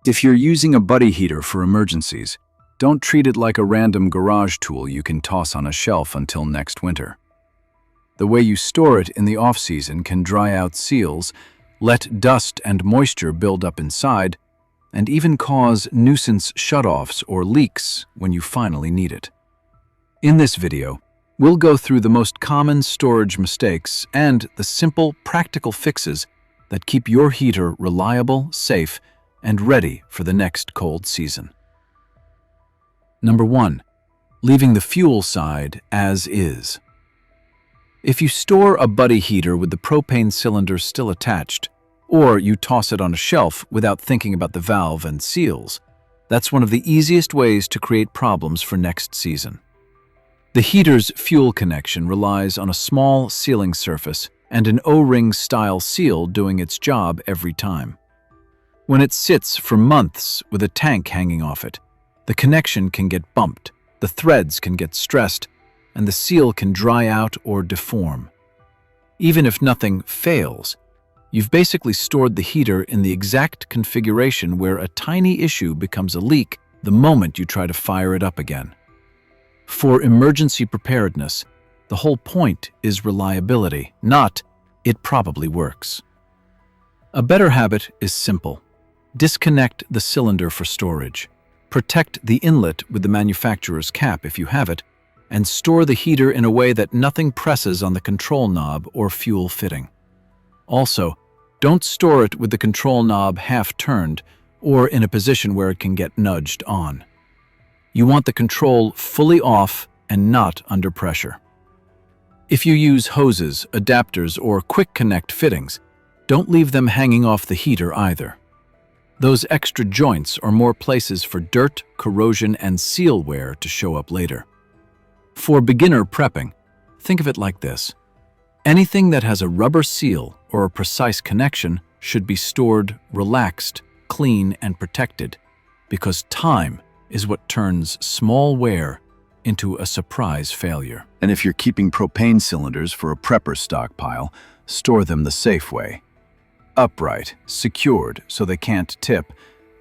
If you're using a buddy heater for emergencies, don't treat it like a random garage tool you can toss on a shelf until next winter. The way you store it in the off-season can dry out seals, let dust and moisture build up inside, and even cause nuisance shutoffs or leaks when you finally need it. In this video, we'll go through the most common storage mistakes and the simple, practical fixes that keep your heater reliable, safe, and ready for the next cold season. Number 1. Leaving the fuel side as is. If you store a buddy heater with the propane cylinder still attached, or you toss it on a shelf without thinking about the valve and seals, that's one of the easiest ways to create problems for next season. The heater's fuel connection relies on a small sealing surface and an O-ring style seal doing its job every time. When it sits for months with a tank hanging off it, the connection can get bumped, the threads can get stressed, and the seal can dry out or deform. Even if nothing fails, you've basically stored the heater in the exact configuration where a tiny issue becomes a leak the moment you try to fire it up again. For emergency preparedness, the whole point is reliability, not "it probably works." A better habit is simple. Disconnect the cylinder for storage. Protect the inlet with the manufacturer's cap if you have it, and store the heater in a way that nothing presses on the control knob or fuel fitting. Also, don't store it with the control knob half-turned or in a position where it can get nudged on. You want the control fully off and not under pressure. If you use hoses, adapters, or quick connect fittings, don't leave them hanging off the heater either. Those extra joints are more places for dirt, corrosion, and seal wear to show up later. For beginner prepping, think of it like this. Anything that has a rubber seal or a precise connection should be stored relaxed, clean, and protected, because time is what turns small wear into a surprise failure. And if you're keeping propane cylinders for a prepper stockpile, store them the safe way. Upright, secured so they can't tip,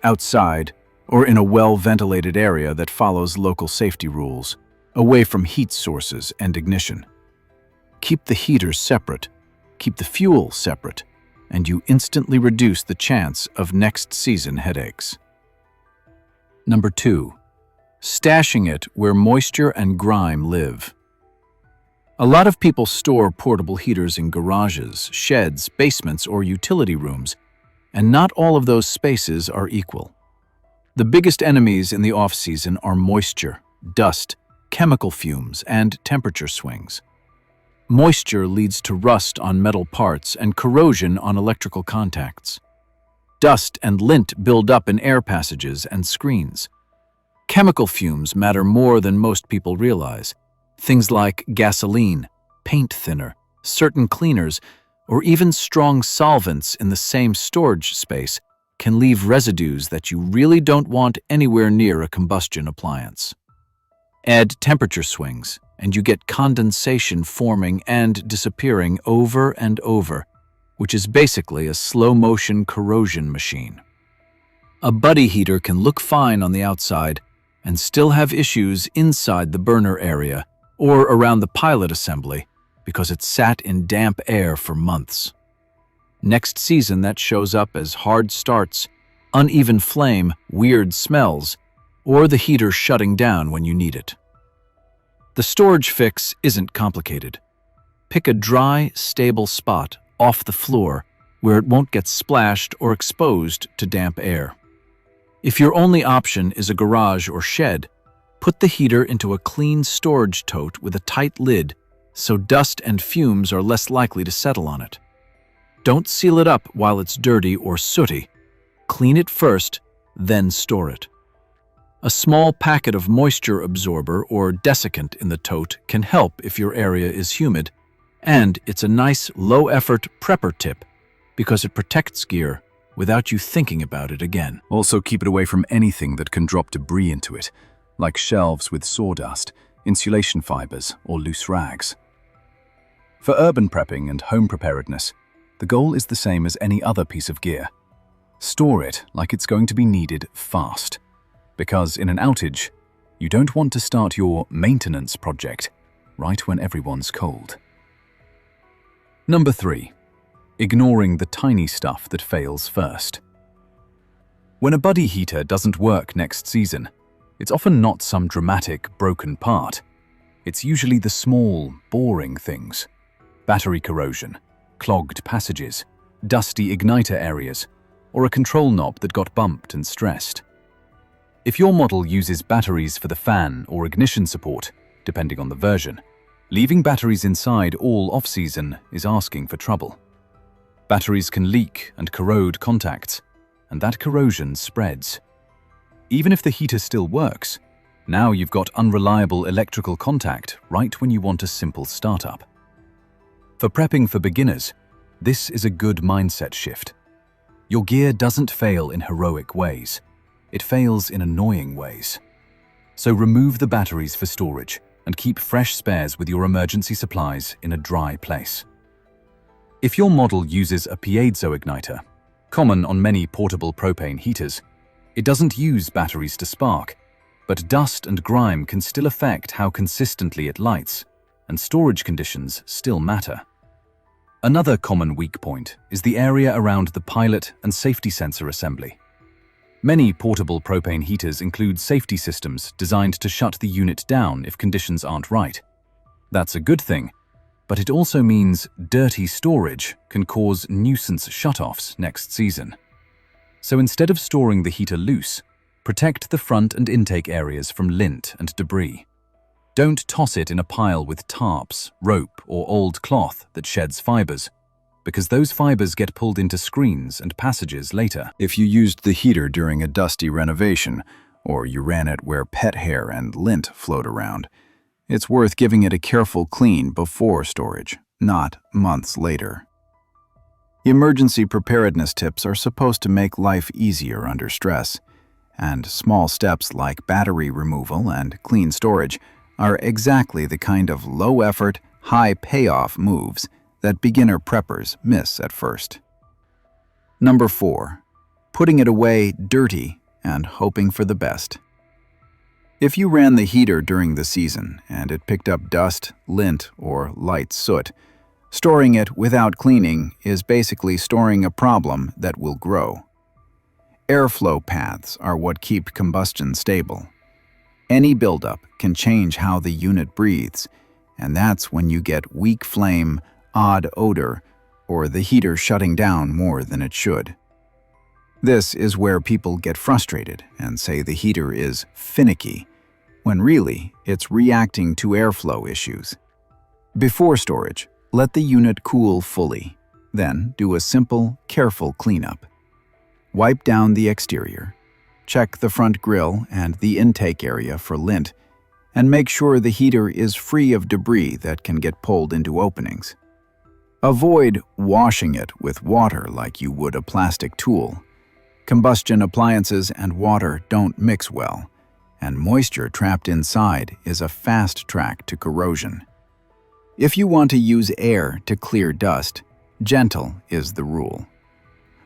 outside, or in a well-ventilated area that follows local safety rules, away from heat sources and ignition. Keep the heaters separate, keep the fuel separate, and you instantly reduce the chance of next season headaches. Number 2. Stashing it where moisture and grime live. A lot of people store portable heaters in garages, sheds, basements, or utility rooms, and not all of those spaces are equal. The biggest enemies in the off-season are moisture, dust, chemical fumes, and temperature swings. Moisture leads to rust on metal parts and corrosion on electrical contacts. Dust and lint build up in air passages and screens. Chemical fumes matter more than most people realize. Things like gasoline, paint thinner, certain cleaners, or even strong solvents in the same storage space can leave residues that you really don't want anywhere near a combustion appliance. Add temperature swings, and you get condensation forming and disappearing over and over, which is basically a slow-motion corrosion machine. A buddy heater can look fine on the outside and still have issues inside the burner area or around the pilot assembly because it sat in damp air for months. Next season, that shows up as hard starts, uneven flame, weird smells, or the heater shutting down when you need it. The storage fix isn't complicated. Pick a dry, stable spot off the floor where it won't get splashed or exposed to damp air. If your only option is a garage or shed, put the heater into a clean storage tote with a tight lid so dust and fumes are less likely to settle on it. Don't seal it up while it's dirty or sooty. Clean it first, then store it. A small packet of moisture absorber or desiccant in the tote can help if your area is humid, and it's a nice low-effort prepper tip because it protects gear without you thinking about it again. Also, keep it away from anything that can drop debris into it, like shelves with sawdust, insulation fibers, or loose rags. For urban prepping and home preparedness, the goal is the same as any other piece of gear. Store it like it's going to be needed fast, because in an outage, you don't want to start your maintenance project right when everyone's cold. Number 3. Ignoring the tiny stuff that fails first. When a buddy heater doesn't work next season, it's often not some dramatic, broken part. It's usually the small, boring things. Battery corrosion, clogged passages, dusty igniter areas, or a control knob that got bumped and stressed. If your model uses batteries for the fan or ignition support, depending on the version, leaving batteries inside all off-season is asking for trouble. Batteries can leak and corrode contacts, and that corrosion spreads. Even if the heater still works, now you've got unreliable electrical contact right when you want a simple startup. For prepping for beginners, this is a good mindset shift. Your gear doesn't fail in heroic ways. It fails in annoying ways. So remove the batteries for storage and keep fresh spares with your emergency supplies in a dry place. If your model uses a piezo igniter, common on many portable propane heaters, it doesn't use batteries to spark, but dust and grime can still affect how consistently it lights, and storage conditions still matter. Another common weak point is the area around the pilot and safety sensor assembly. Many portable propane heaters include safety systems designed to shut the unit down if conditions aren't right. That's a good thing, but it also means dirty storage can cause nuisance shutoffs next season. So instead of storing the heater loose, protect the front and intake areas from lint and debris. Don't toss it in a pile with tarps, rope, or old cloth that sheds fibers, because those fibers get pulled into screens and passages later. If you used the heater during a dusty renovation, or you ran it where pet hair and lint float around, it's worth giving it a careful clean before storage, not months later. Emergency preparedness tips are supposed to make life easier under stress, and small steps like battery removal and clean storage are exactly the kind of low-effort, high-payoff moves that beginner preppers miss at first. Number 4. Putting it away dirty and hoping for the best. If you ran the heater during the season and it picked up dust, lint, or light soot, storing it without cleaning is basically storing a problem that will grow. Airflow paths are what keep combustion stable. Any buildup can change how the unit breathes, and that's when you get weak flame, odd odor, or the heater shutting down more than it should. This is where people get frustrated and say the heater is finicky, when really it's reacting to airflow issues. Before storage, let the unit cool fully, then do a simple, careful cleanup. Wipe down the exterior. Check the front grille and the intake area for lint, and make sure the heater is free of debris that can get pulled into openings. Avoid washing it with water like you would a plastic tool. Combustion appliances and water don't mix well, and moisture trapped inside is a fast track to corrosion. If you want to use air to clear dust, gentle is the rule.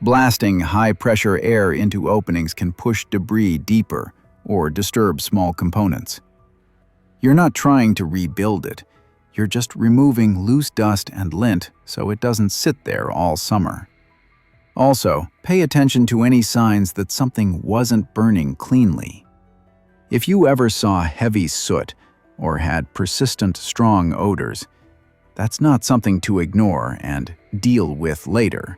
Blasting high-pressure air into openings can push debris deeper or disturb small components. You're not trying to rebuild it, you're just removing loose dust and lint so it doesn't sit there all summer. Also, pay attention to any signs that something wasn't burning cleanly. If you ever saw heavy soot or had persistent strong odors, that's not something to ignore and deal with later.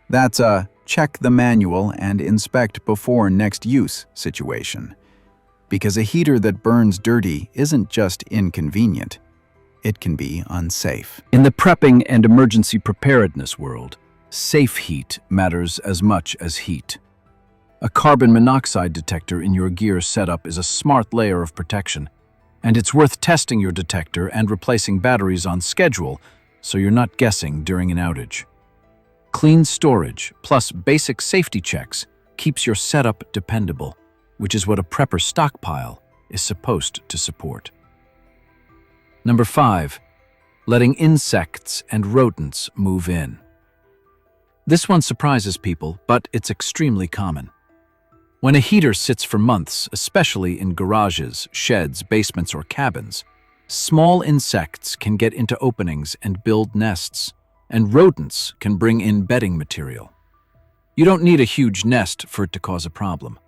That's a check the manual and inspect before next use situation. Because a heater that burns dirty isn't just inconvenient, it can be unsafe. In the prepping and emergency preparedness world, safe heat matters as much as heat. A carbon monoxide detector in your gear setup is a smart layer of protection, and it's worth testing your detector and replacing batteries on schedule so you're not guessing during an outage. Clean storage plus basic safety checks keeps your setup dependable, which is what a prepper stockpile is supposed to support. Number 5. Letting insects and rodents move in. This one surprises people, but it's extremely common. When a heater sits for months, especially in garages, sheds, basements, or cabins, small insects can get into openings and build nests, and rodents can bring in bedding material. You don't need a huge nest for it to cause a problem.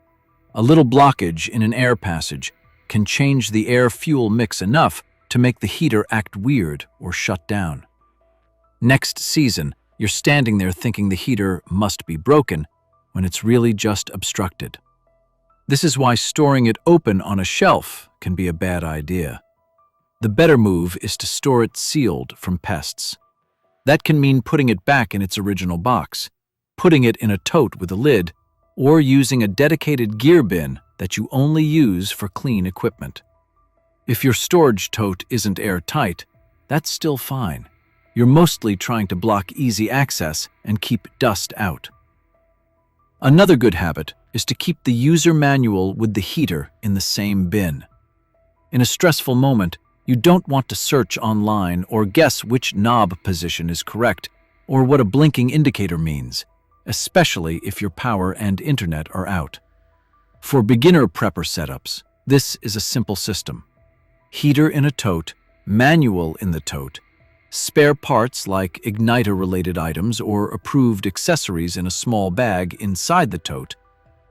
A little blockage in an air passage can change the air-fuel mix enough to make the heater act weird or shut down. Next season, you're standing there thinking the heater must be broken when it's really just obstructed. This is why storing it open on a shelf can be a bad idea. The better move is to store it sealed from pests. That can mean putting it back in its original box, putting it in a tote with a lid, or using a dedicated gear bin that you only use for clean equipment. If your storage tote isn't airtight, that's still fine. You're mostly trying to block easy access and keep dust out. Another good habit is to keep the user manual with the heater in the same bin. In a stressful moment, you don't want to search online or guess which knob position is correct or what a blinking indicator means, especially if your power and internet are out. For beginner prepper setups, this is a simple system. Heater in a tote, manual in the tote, spare parts like igniter-related items or approved accessories in a small bag inside the tote,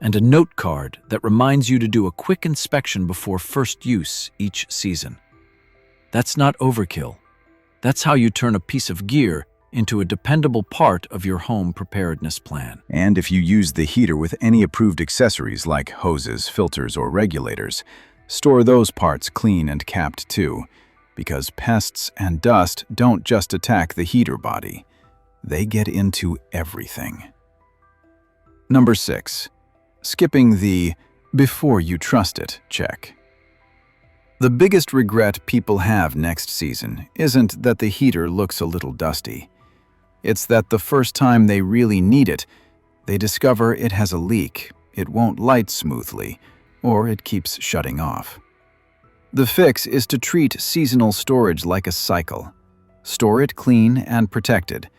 and a note card that reminds you to do a quick inspection before first use each season. That's not overkill. That's how you turn a piece of gear into a dependable part of your home preparedness plan. And if you use the heater with any approved accessories like hoses, filters, or regulators, store those parts clean and capped too, because pests and dust don't just attack the heater body. They get into everything. Number 6. Skipping the "before you trust it" check. The biggest regret people have next season isn't that the heater looks a little dusty. It's that the first time they really need it, they discover it has a leak, it won't light smoothly, or it keeps shutting off. The fix is to treat seasonal storage like a cycle. Store it clean and protected.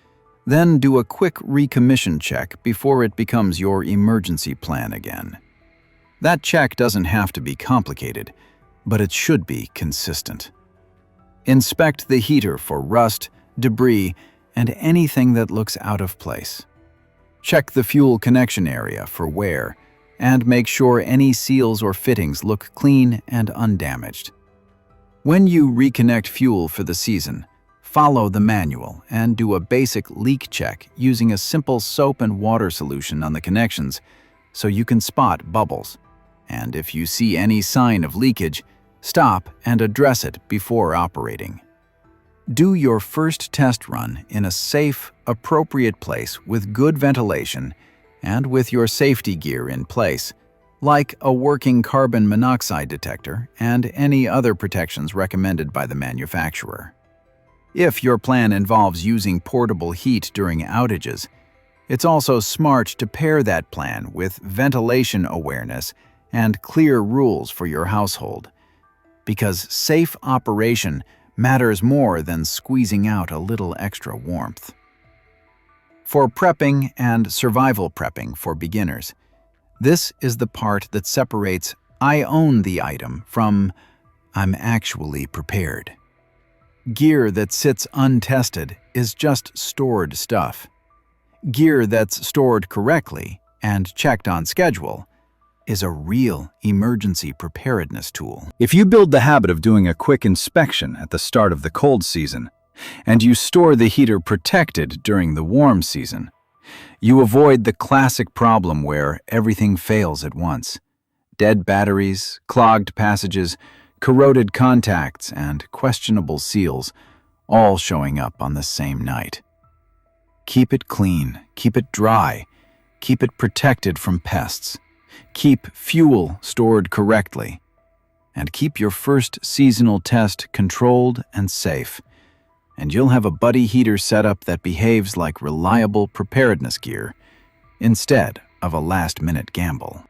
Then do a quick recommission check before it becomes your emergency plan again. That check doesn't have to be complicated, but it should be consistent. Inspect the heater for rust, debris, and anything that looks out of place. Check the fuel connection area for wear, and make sure any seals or fittings look clean and undamaged. When you reconnect fuel for the season, follow the manual and do a basic leak check using a simple soap and water solution on the connections so you can spot bubbles. And if you see any sign of leakage, stop and address it before operating. Do your first test run in a safe, appropriate place with good ventilation and with your safety gear in place, like a working carbon monoxide detector and any other protections recommended by the manufacturer. If your plan involves using portable heat during outages, it's also smart to pair that plan with ventilation awareness and clear rules for your household, because safe operation matters more than squeezing out a little extra warmth. For prepping and survival prepping for beginners, this is the part that separates "I own the item" from "I'm actually prepared." Gear that sits untested is just stored stuff. Gear that's stored correctly and checked on schedule is a real emergency preparedness tool. If you build the habit of doing a quick inspection at the start of the cold season, and you store the heater protected during the warm season, you avoid the classic problem where everything fails at once. Dead batteries, clogged passages, corroded contacts, and questionable seals, all showing up on the same night. Keep it clean, keep it dry, keep it protected from pests. Keep fuel stored correctly, and keep your first seasonal test controlled and safe, and you'll have a buddy heater setup that behaves like reliable preparedness gear instead of a last-minute gamble.